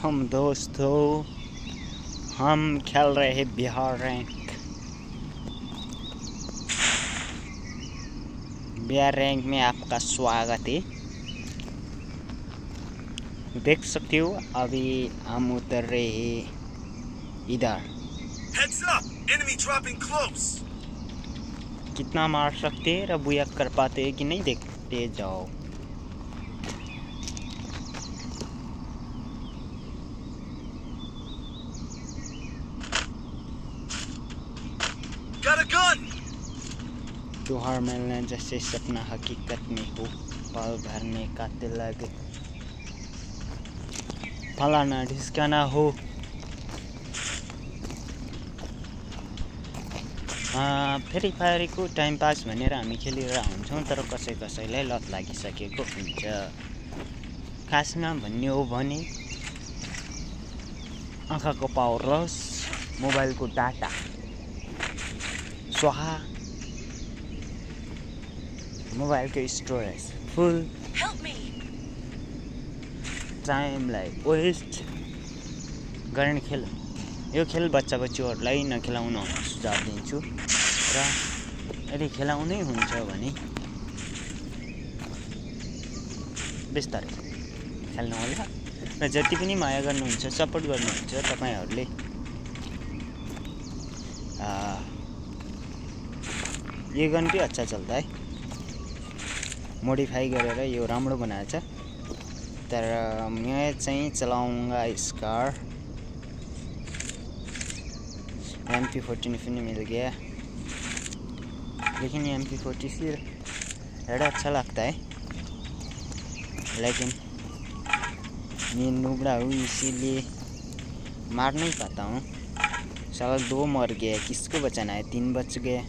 वालेकुम दोस्तों, हम खेल रहे हैं बिहार रैंक। बिहार रैंक में आपका स्वागत है। देख सकते हो अभी हम उतर रहे हैं इधर। कितना मार सकते हैं, रबुया कर पाते हैं कि नहीं, देखते जाओ। त्योहार मिलने जैसे सपना हकीकत में हो, पल भर में काटे लगे, फलाना ढिस्काना हो। फ्री फायरको टाइम पास भनेर हामी खेलिरहेको हुन्छौँ, तर कसै कसैलाई लत लागिसकेको हुन्छ। खासमा भन्ने हो भने आँखाको पावर लस, मोबाइलको डाटा स्वाहा, मोबाइलको स्टोरेज फुल, टाइमलाई वेस्ट गर्ने खेल। यो खेल बच्चा बच्चीहरूलाई नखेलाउन सुझाव दिन्छु, र यदि खेलाउनै हुन्छ भने बिस्तारै खेल्नु होला। र जति पनि माया गर्नुहुन्छ, सपोर्ट गर्नुहुन्छ तपाईहरूले, ये गन भी अच्छा चलता है, मोडिफाई गरेर यो राम्रो बनाएछ। तर मैं चाहिँ चलाऊँगा स्कार। MP40 भी मिल गया, लेकिन MP40 से रेड अच्छा लगता है, लेकिन मैं नुबड़ा हूँ इसीलिए मार नहीं पाता हूँ। साला 2 मर गया, किसको बचाना है, 3 बच गए।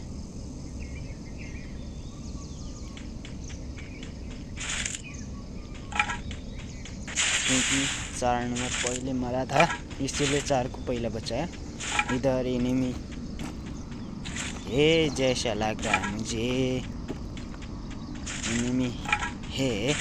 क्योंकि 4 नंबर पहले मरा था, इसीलिए 4 को पहले बचाया। इधर एनिमी है जैसा लग रहा है मुझे, एनिमी है।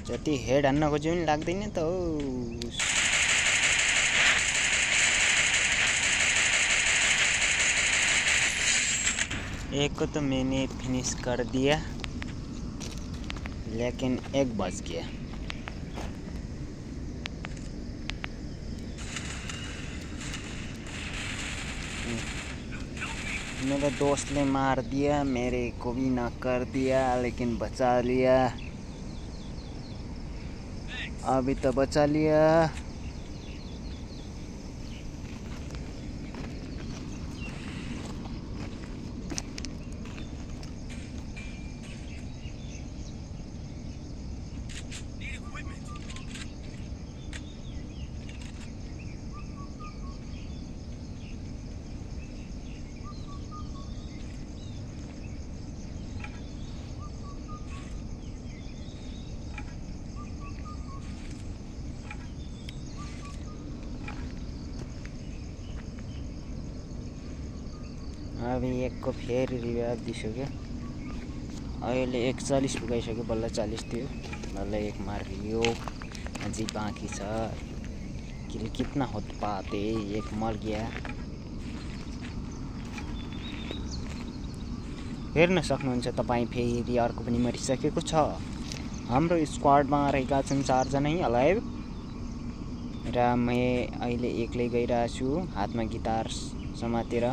जति हेड हान्न खोज्यो पनि लाग्दैन त हो। एक को तो मैंने फिनिश कर दिया, लेकिन एक बच गया। मेरे दोस्त ने मार दिया, मेरे को भी ना कर दिया, लेकिन बचा लिया। अभी तो बचा लिया। अभी एक को फेरि रिभाइभ दिइसक्यो। अहिले 41 पुगाइसक्यो, बल्ल 40 थियो, बल्ल एक मारियो, अझै बाँकी छ। किल कितना होत पाते, एक मर गया। हेर्न सक्नुहुन्छ तपाईँ, फेरि अर्को पनि मरिसकेको छ। हाम्रो स्क्वाडमा रहेका छन् 4 जना अलाइभ, र म अहिले एक्लै गइरहेको छु, हातमा गिटार समातेर।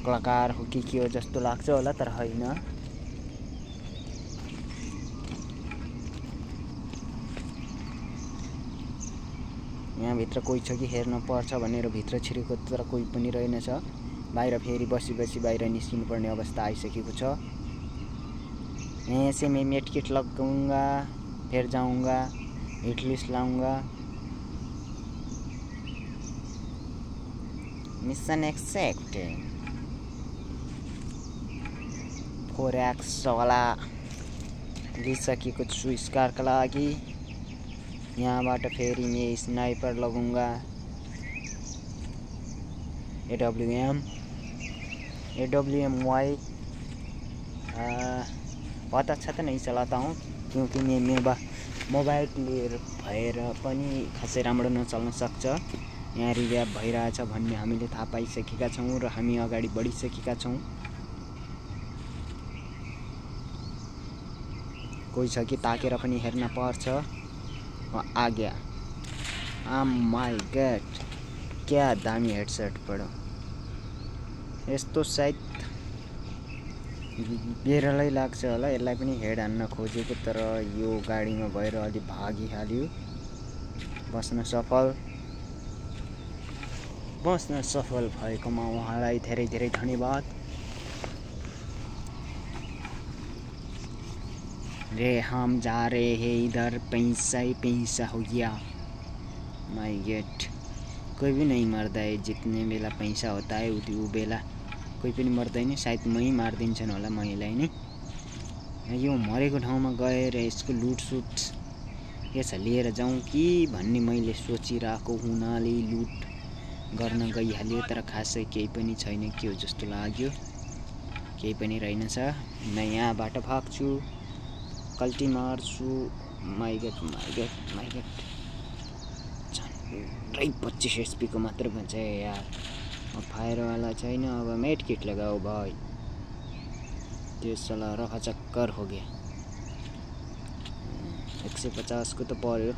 कलाकार हो कि के हो जस्तो लाग्छ होला, तर होइन। यहाँ भित्र कोही छ कि हेर्न पर्छ भनेर भित्र छिरेको, तर कोही पनि रहेनछ। बाहिर फेरि बसी बाहिर निस्किनु पर्ने अवस्था आइसकेको छ। यहाँ से मैं मेड किट लगाऊंगा, फिर जाऊंगा हिटलिस्ट लाऊंगा। Mission accepted. 4x वाला लिइसकेको छु स्कारका लागि। यहाँबाट फेरि म स्नाइपर लगाऊंगा। AWM-Y पता छ त नहीं चलाता हूँ क्योंकि मैं मोबाइल प्लेयर भएर पनि खासै राम्रो नचल्न सक्छ। यहाँ रिभ्याप भइरहेछ भन्ने हामीले थाहा पाइसकेका छौँ र हामी अगाडि बढिसकेका छौँ। कोही छ कि ताकेर पनि हेर्न पर्छ। आ गया। माई गॉड, क्या दामी हेडसेट पड्यो। यस्तो सायद बेरलै लाग्छ होला। यसलाई पनि हेड हान्न खोजेको तर यो गाडीमा भएर अलि भागिहाल्यो। बस्न सफल भएकोमा उहाँलाई धेरै धेरै धन्यवाद। रे हम जा रहे हैं इधर, पैसा ही पैसा हो गया। माय गॉड, कोई भी नहीं मरता है जितने बेला पैसा होता है वो बेला कोही पनि मर्दैन। सायद मै मारिदिन्छन् होला मैलाई नै। यो मरेको ठाउँमा गएर यसको लुटसुट यसो लिएर जाउँ कि भन्ने मैले सोचिरहेको हुनाले लुट गर्न गइहाल्यो। तर खासै केही पनि छैन के हो जस्तो लाग्यो। केही पनि रहेनछ। म यहाँबाट भाग्छु, कल्टी मार्छु। माई गॉड, झन्डै 25 HP को मात्र भन्छ यार। फायरवाला छैन। अब मेड किट लगाओ भाई। त्यो साला रफा चक्कर हो गया। 150 को तो पर्यो।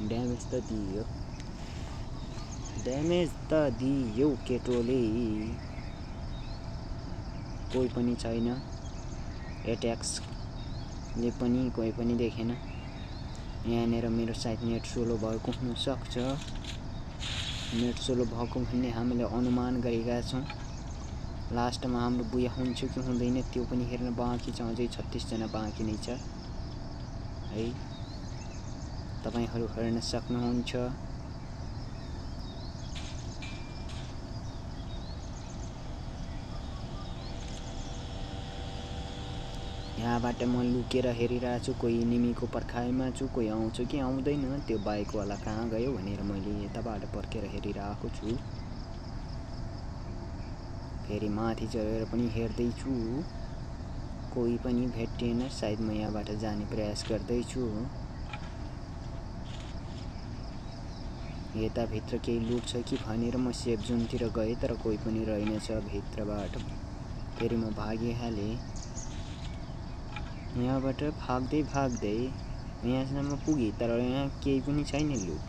ड्यामेज त दियो केटोले। कोही पनि छैन। एट्याक्सले पनि कोही पनि देखेन। यहाँनिर मेरो सायद नेट सोलो भएको हुन सक्छ। नेट सोलो भएको भन्ने हामीले अनुमान गरेका छौँ। लास्टमा हाम्रो बुया हुन्छ कि हुँदैन त्यो पनि हेर्न बाँकी छ। अझै 36 जना बाँकी नै छ है। तपाईहरु हेर्न सक्नुहुन्छ। यहाँबाट म लुकेर हेरिरहेको छु। कोही एनिमीको पर्खाइमा छु। कोही आउँछ कि आउँदैन त्यो बाइकवाला कहाँ गयो भनेर मैले यताबाट पर्खेर हेरिरहेको छु। फेरि माथि चढेर पनि हेर्दै छु। कोही पनि भेटिएन। सायद म यहाँबाट जाने प्रयास गर्दै छु। यता भित्र केही लुट छ कि भनेर म सेफ जोनतिर गए तर कोही पनि रहेनछ भित्रबाट। फेरि म भागिहाले। यहाँबाट भाग्दै यहाँसम्म पुगे तर यहाँ केही पनि छैन लुट।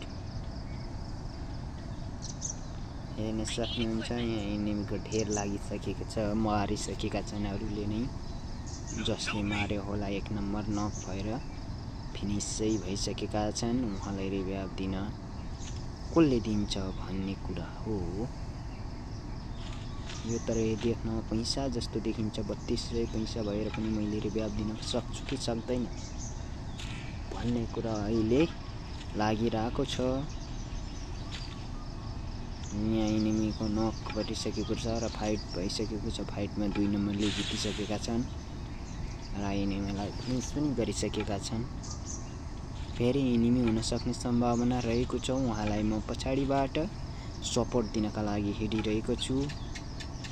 हेर्न सक्नुहुन्छ यहाँ एनिमीको ढेर लागिसकेको छ। मारिसकेका छन् अरूले नै। जसले मार्यो होला 1 नम्बर नक भएर फिनिसै भइसकेका छन्। उहाँलाई रिभाइभ दिन कसले दिन्छ भन्ने कुरा हो। यो तर देख्न पैसा जस्तो देखिन्छ। 3200 पैसा भएर पनि मैले रिभाइभ दिन सक्छु कि सक्दैन भन्ने कुरा अहिले लागिरहेको छ। यहाँ एनिमीको नक गरिसकेको छ र फाइट भइसकेको छ। फाइटमा 2 नम्बरले जितिसकेका छन् र एनिमीलाई फिनिस पनि गरिसकेका छन्। फेरि एनिमी हुन सक्ने सम्भावना रहेको छ। उहाँलाई म पछाडिबाट सपोर्ट दिनका लागि हिँडिरहेको छु।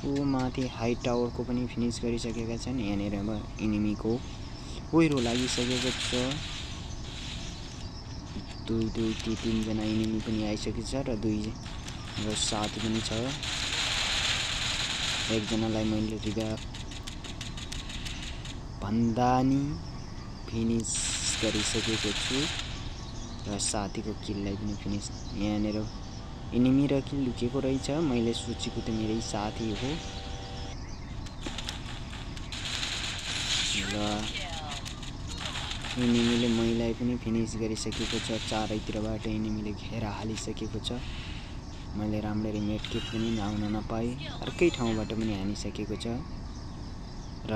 ऊ माथि हाई टावरको पनि फिनिस गरिसकेका छन्। यहाँनिर एनिमीको ओइरो लागिसकेको छ। 2-3 जना एनिमी पनि आइसकेको छ र 2 र साथी पनि छ। एकजनालाई मैले रिभाइभ भन्दा नि फिनिस गरिसकेको छु र साथीको किललाई पनि फिनिस। यहाँनिर एनिमी र किल लुकेको रहेछ। मैले सोचेको त मेरै साथी हो र एनिमीले मैलाई पनि फिनिस गरिसकेको छ। चारैतिरबाट एनिमीले घेरा हालिसकेको छ। मैले राम्ररी मेड किट पनि लाउन नपाए। अर्कै ठाउँबाट पनि हानिसकेको छ र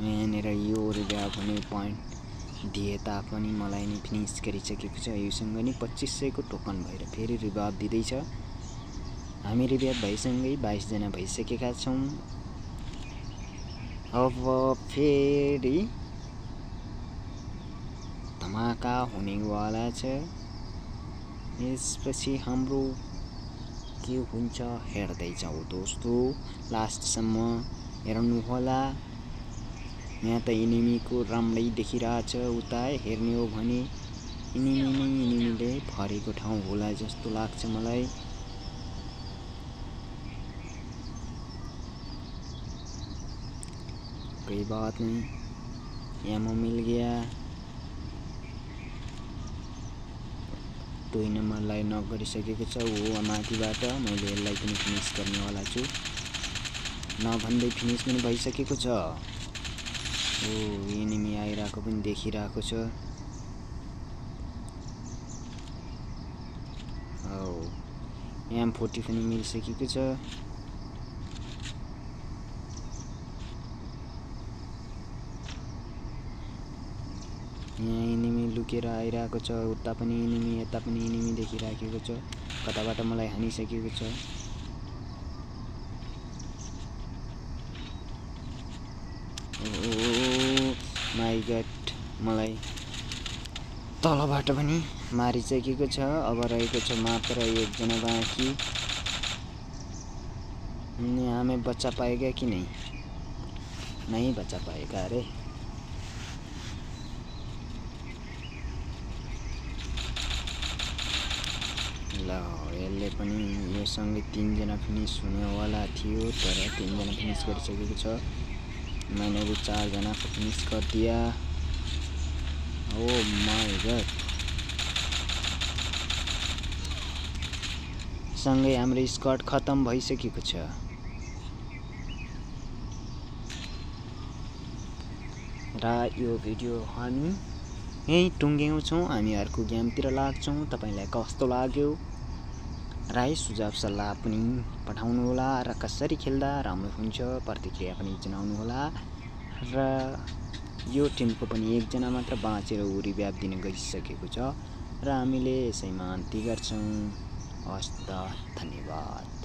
यहाँनिर यो रिभाइभ हुने पोइन्ट दिए तापनि मलाई नि फिनिस गरिसकेको छ। योसँग नि 2500 को टोकन भएर फेरि रिभाइभ दिँदैछ। हामी रिभाइभ भइसँगै 22 जना भइसकेका छौँ। अब फेरि धमाका हुनेवाला छ। यसपछि हाम्रो के हुन्छ हेर्दै जाऊ दोस्तो, लास्टसम्म हेर्नुहोला। यहाँ त एनिमीको राम्रै देखिरहेछ। उता हेर्ने हो भने एनिमीले भरेको ठाउँ होला जस्तो लाग्छ मलाई। कोई बात नहीं, एमो मिल गया। 2 नम्बरलाई नक गरिसकेको छ। हो माथिबाट मैले यसलाई पनि फिनिस गर्नेवाला छु। नभन्दै फिनिस पनि भइसकेको छ। ओ एनिमी आइरहेको पनि देखिरहेको छ। M40 पनि मिलिसकेको छ। यहाँ एनिमी लुकेर आइरहेको छ। उता पनि एनिमी, यता पनि एनिमी देखिराखेको छ। कताबाट मलाई हानिसकेको छ। माई गॉड, मलाई तलबाट पनि मारिसकेको छ। अब रहेको छ मात्र 1 जना बाँकी। यहाँ में बच्चा पाएगा कि नहीं बच्चा पाएगा। अरे ल यसले पनि योसँगै 3 जना फिनिस हुनेवाला थियो, तर 3 जना फिनिस गरिसकेको छ। मैंने भी 4 जना को फिनिस कर दिया। ओ माय गॉड, सँगै हाम्रो स्क्वाड खत्म भइसकेको छ। र यो भिडियो हामी यही टुङ्ग्याउँछौँ। हामी अर्को गेमतिर लाग्छौँ। तपाईलाई कस्तो लाग्यो राई सुझाव सल्लाह पनि पठाउनु होला र कसरी खेल्दा राम्रो हुन्छ प्रतिक्रिया पनि जनाउनु होला। र यो टिमको पनि 1 जना मात्र बाँचेर उ रिभाइभ दिन गइसकेको छ र हामीले यसैमा अन्त्य गर्छौँ। हस्त धन्यवाद।